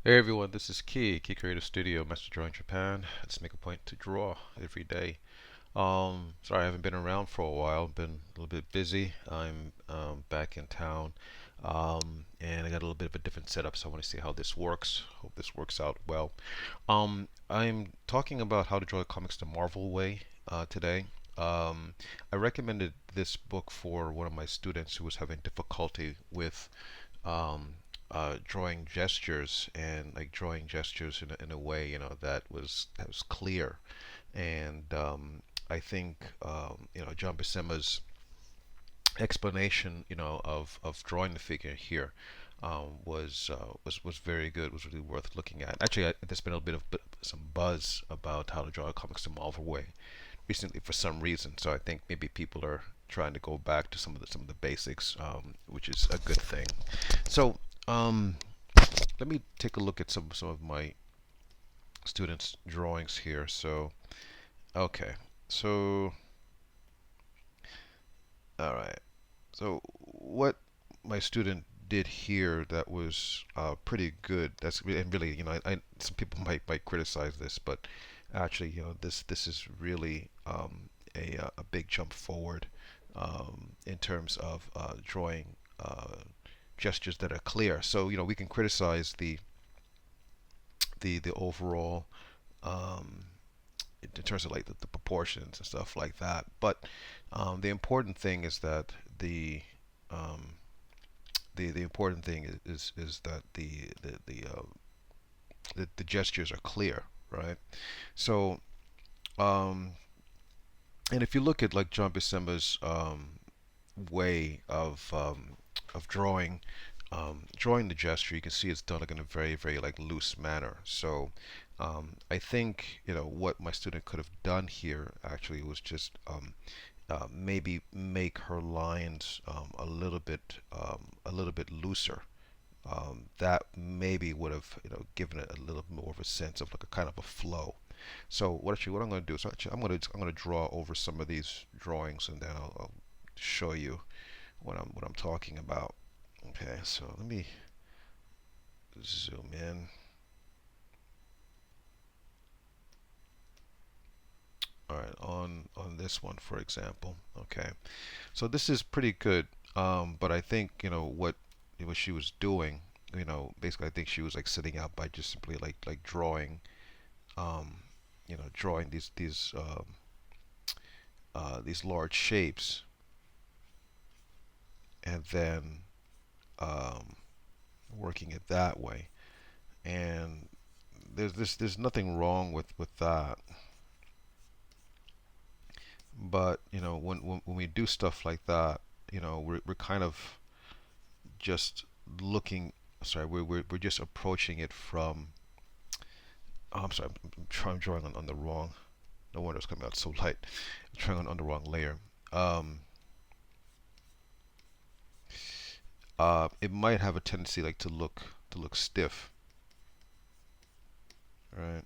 Hey everyone, this is Key Creative Studio, Master Drawing Japan. Let's make a point to draw every day. Sorry, I haven't been around for a while. Been a little bit busy. I'm back in town, and I got a little bit of a different setup, so I want to see how this works. Hope this works out well. I'm talking about how to draw comics the Marvel way today. I recommended this book for one of my students who was having difficulty with um, drawing gestures and like drawing gestures in a way that was clear. And I think John Buscema's explanation of drawing the figure here was very good. Was really worth looking at. Actually, there's been a bit some buzz about how to draw comics the Marvel way recently for some reason. So I think maybe people are trying to go back to some of the basics, which is a good thing. So um, let me take a look at some of my students' drawings here. So okay, so all right. So what my student did here that was pretty good. And really, some people might criticize this, but actually, this is really a big jump forward in terms of drawing gestures that are clear. So we can criticize the overall um, in terms of like the proportions and stuff like that. But the important thing is that um, the important thing is that the gestures are clear, right? So um, and if you look at like John Buscema's way of drawing the gesture, you can see it's done like in a very like loose manner. So I think what my student could have done here actually was just maybe make her lines a little bit looser. That maybe would have given it a little more of a sense of like a kind of a flow. So what I'm going to do is I'm going to draw over some of these drawings, and then I'll show you what I'm talking about. Okay, so let me zoom in. All right, on this one, for example. Okay, so this is pretty good. But I think what she was doing, basically I think she was like sitting out by just simply like drawing, um, drawing these large shapes, and then um, working it that way. And there's nothing wrong with that. But when we do stuff like that, we're kind of just looking. Sorry, we're just approaching it from. Oh, I'm sorry, I'm drawing on the wrong. No wonder it's coming out so light. I'm drawing on the wrong layer. Um, it might have a tendency like to look stiff, right?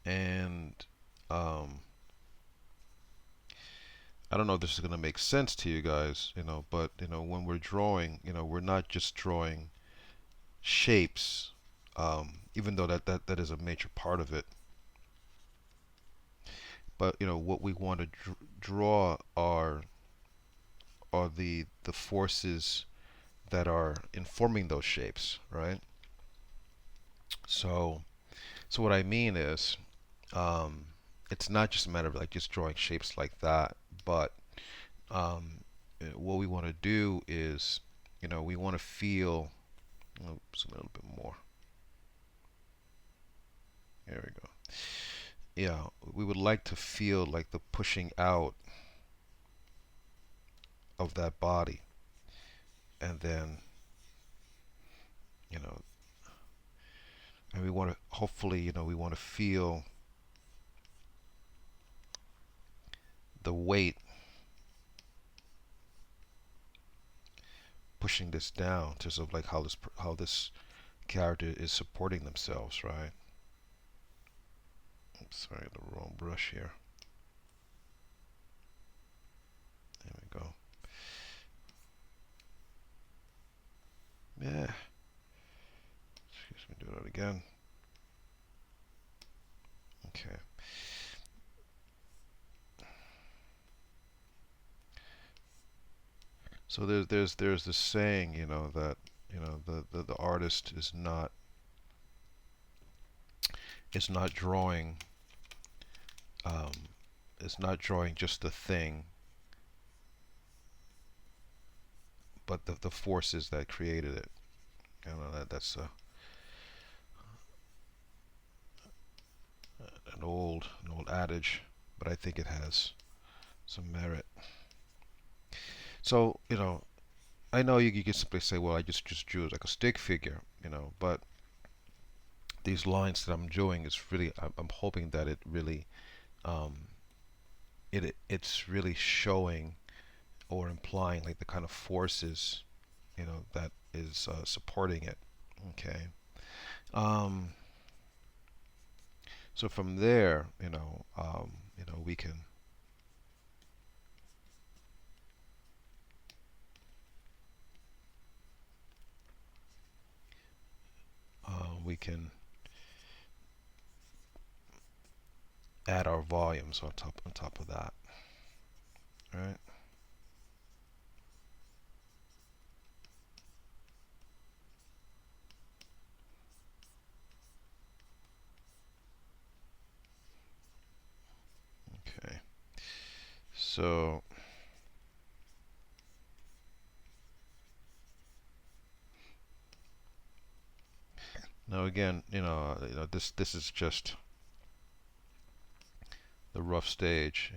And um, I don't know if this is gonna make sense to you guys, but when we're drawing, we're not just drawing shapes, even though that is a major part of it. But what we want to draw are the forces that are informing those shapes, right? So so what I mean is, um, it's not just a matter of like just drawing shapes like that, but what we want to do is, we want to feel. Zoom in a little bit more. There we go. Yeah, we would like to feel like the pushing out of that body, and then you know, and we want to hopefully, we want to feel the weight pushing this down, to sort of like how this character is supporting themselves, right? Oops, sorry, the wrong brush here. There we go. again. Okay. So there's this saying, that the artist is not drawing um, is not drawing just the thing, but the forces that created it. That's an old adage, but I think it has some merit. So I know you can simply say, well, I just drew like a stick figure, but these lines that I'm doing is really I'm hoping that it really um, it's really showing or implying like the kind of forces that is supporting it. Okay. Um, so from there, we can we can add our volumes on top of that. All right. Okay. So now again, this is just the rough stage.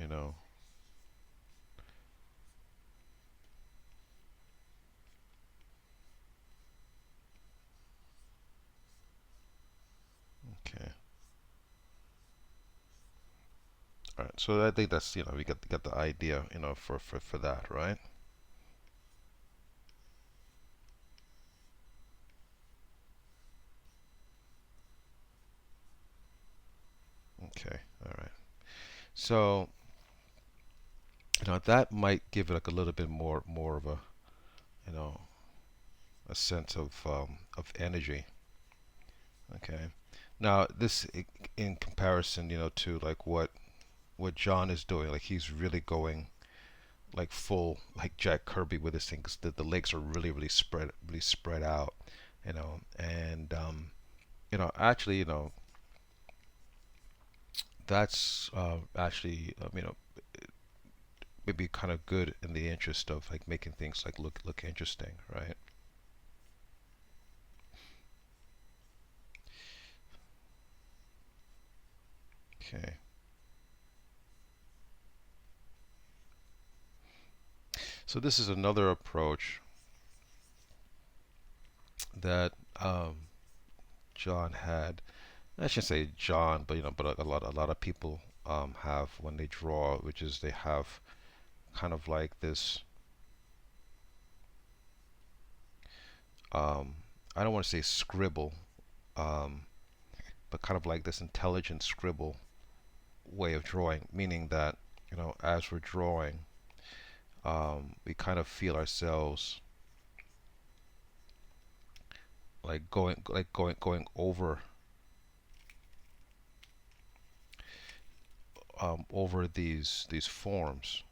Okay. All right. So I think that's we got the idea for that, right? Okay. All right. So that might give it like a little bit more of a you know a sense of energy. Okay. Now this in comparison, to like what John is doing, like he's really going like full like Jack Kirby with this thing, 'cause the legs are really spread out, and actually, that's actually maybe kind of good in the interest of like making things like look interesting, right? Okay. So this is another approach that John had. I shouldn't say John, but but a lot of people have when they draw, which is they have kind of like this. Um, I don't want to say scribble, um, but kind of like this intelligent scribble way of drawing, meaning that as we're drawing, we kind of feel ourselves like going over these forms.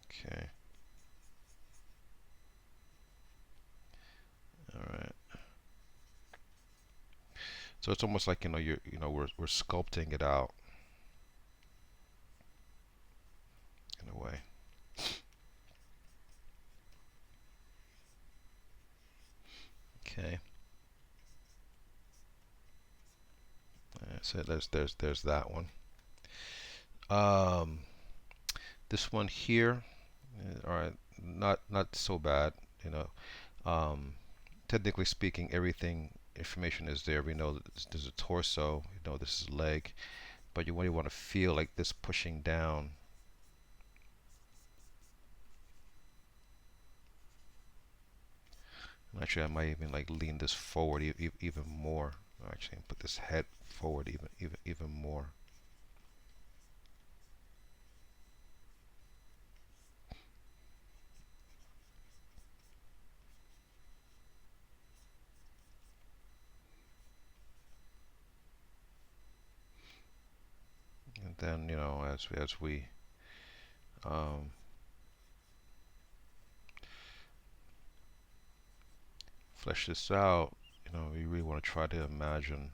Okay. All right. So it's almost like we're sculpting it out in a way. Okay. So there's that one. Um, this one here, all right, not so bad. You know, um, technically speaking, everything information is there. We know that there's a torso. This is leg, but you really want to feel like this pushing down. Actually, I might even like lean this forward even more. Actually, put this head forward even more. then as we um, flesh this out, you really want to try to imagine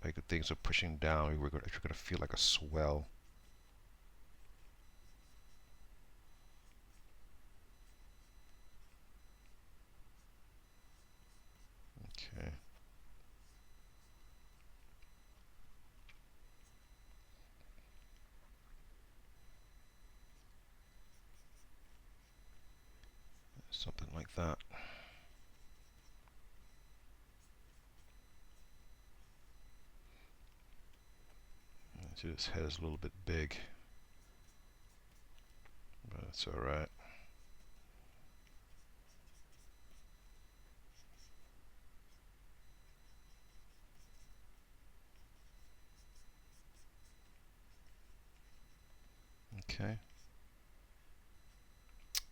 like the things are pushing down. You're gonna feel like a swell. Okay. Something like that. See, this head is a little bit big, but it's all right. Okay.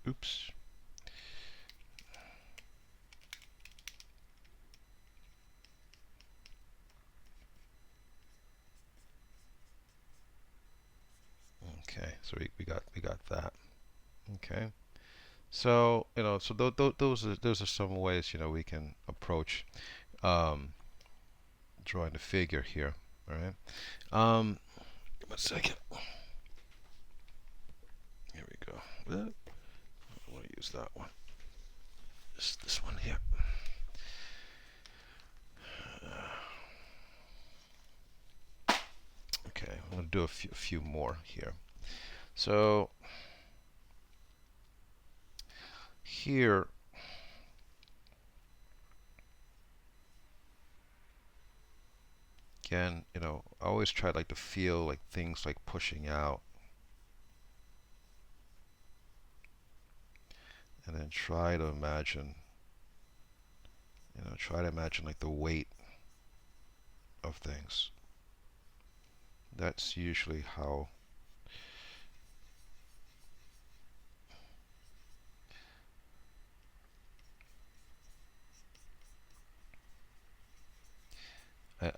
Oops. Okay. So we got that. Okay. So those are some ways we can approach um, drawing the figure here. All right. Um, 1 second. Here we go. I want to use that one. This one here. Okay, I'm going to do a few more here. So here, again, I always try like to feel like things like pushing out, and then try to imagine like the weight of things. That's usually how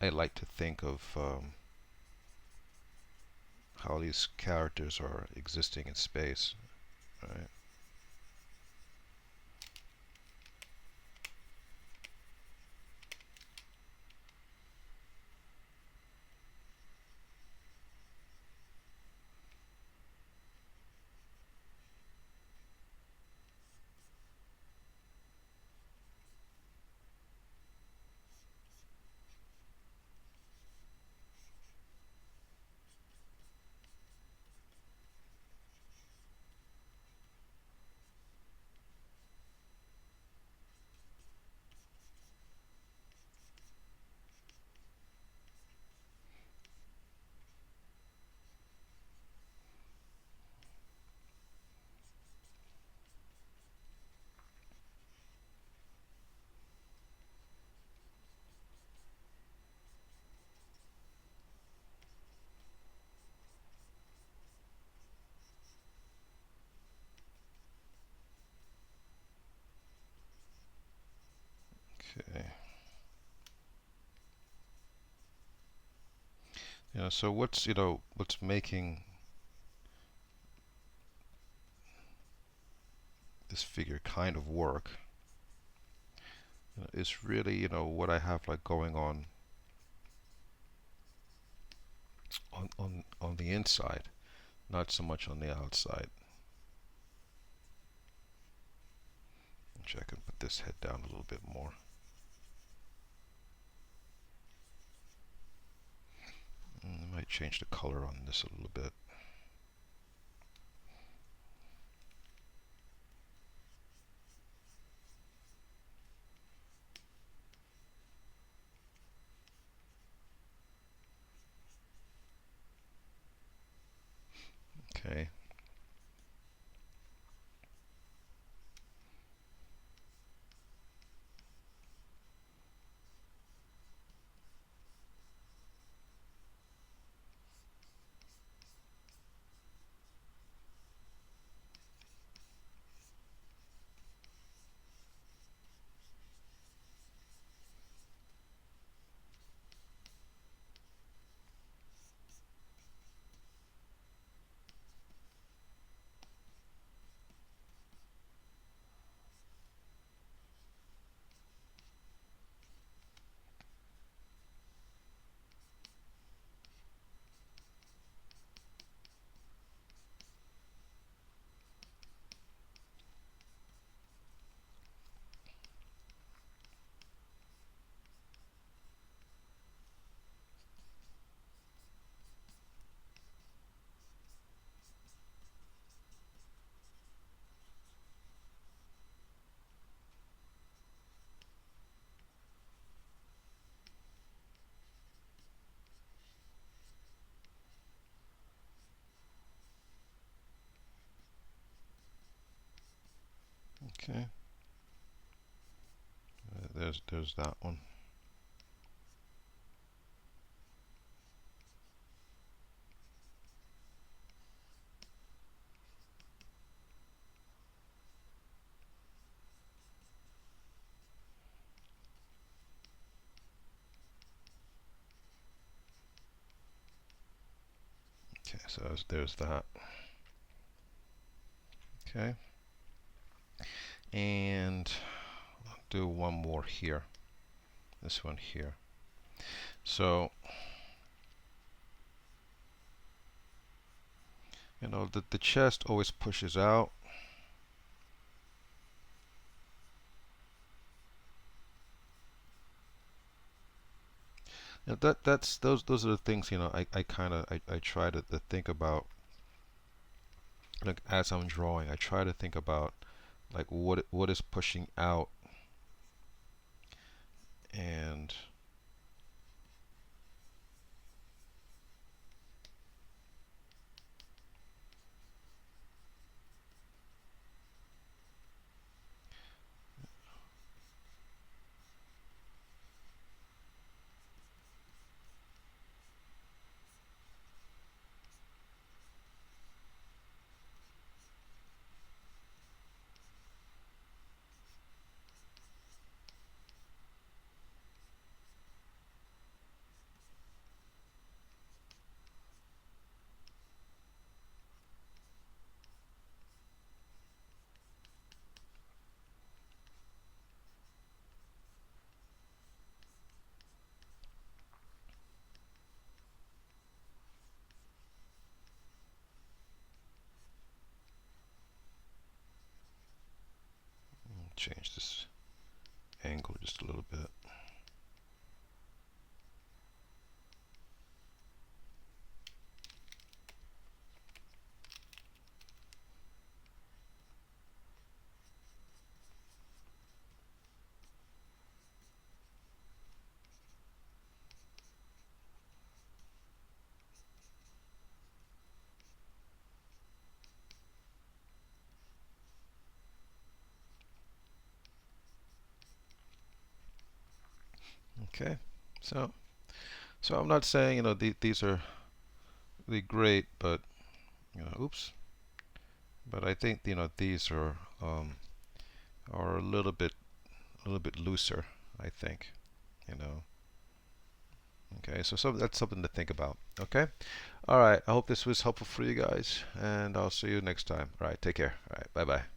I like to think of how these characters are existing in space, right? Okay. So what's making this figure kind of work is really what I have like going on the inside, not so much on the outside. Actually, I can put this head down a little bit more. I might change the color on this a little bit. Okay. Okay. There's that one. Okay, so there's that. Okay. And I'll do one more here. This one here. So, the chest always pushes out. That's those are the things, I kind of I try to think about, like, as I'm drawing. I try to think about, like, what is pushing out, and change this angle just a little bit. Okay, so I'm not saying, these are really great, but, oops. But I think, these are a little bit looser, I think, you know. Okay, so that's something to think about. Okay. All right. I hope this was helpful for you guys, and I'll see you next time. All right. Take care. All right. Bye bye.